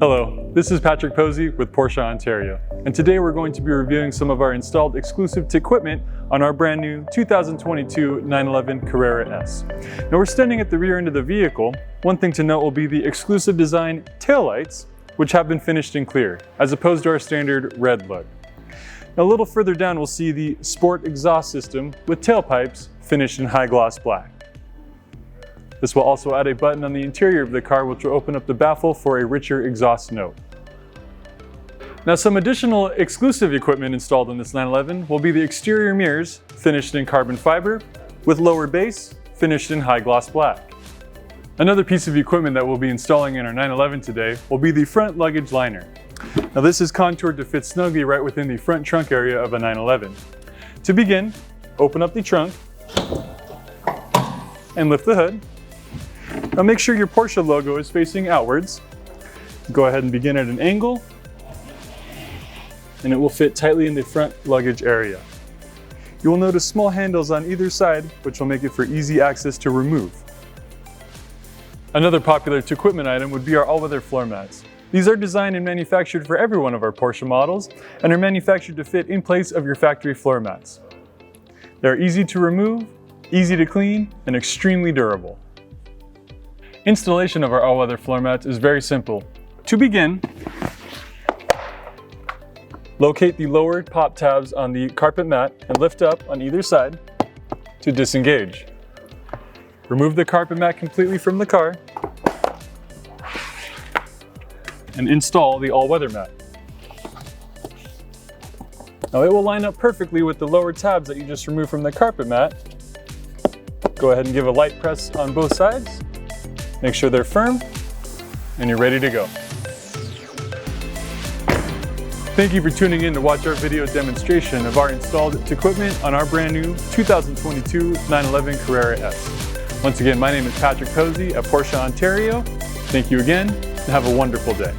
Hello, this is Patrick Posey with Porsche Ontario, and today we're going to be reviewing some of our installed exclusive equipment on our brand new 2022 911 Carrera S. Now we're standing at the rear end of the vehicle. One thing to note will be the exclusive design taillights, which have been finished in clear, as opposed to our standard red look. Now a little further down we'll see the sport exhaust system with tailpipes finished in high gloss black. This will also add a button on the interior of the car which will open up the baffle for a richer exhaust note. Now some additional exclusive equipment installed on this 911 will be the exterior mirrors finished in carbon fiber with lower base finished in high gloss black. Another piece of equipment that we'll be installing in our 911 today will be the front luggage liner. Now this is contoured to fit snugly right within the front trunk area of a 911. To begin, open up the trunk and lift the hood. Now make sure your Porsche logo is facing outwards. Go ahead and begin at an angle, and it will fit tightly in the front luggage area. You will notice small handles on either side, which will make it for easy access to remove. Another popular equipment item would be our AllWeather floor mats. These are designed and manufactured for every one of our Porsche models and are manufactured to fit in place of your factory floor mats. They're easy to remove, easy to clean, and extremely durable. Installation of our AllWeather floor mats is very simple. To begin, locate the lower pop tabs on the carpet mat and lift up on either side to disengage. Remove the carpet mat completely from the car and install the AllWeather mat. Now it will line up perfectly with the lower tabs that you just removed from the carpet mat. Go ahead and give a light press on both sides. Make sure they're firm, and you're ready to go. Thank you for tuning in to watch our video demonstration of our installed equipment on our brand new 2022 911 Carrera S. Once again, my name is Patrick Posey at Porsche Ontario. Thank you again, and have a wonderful day.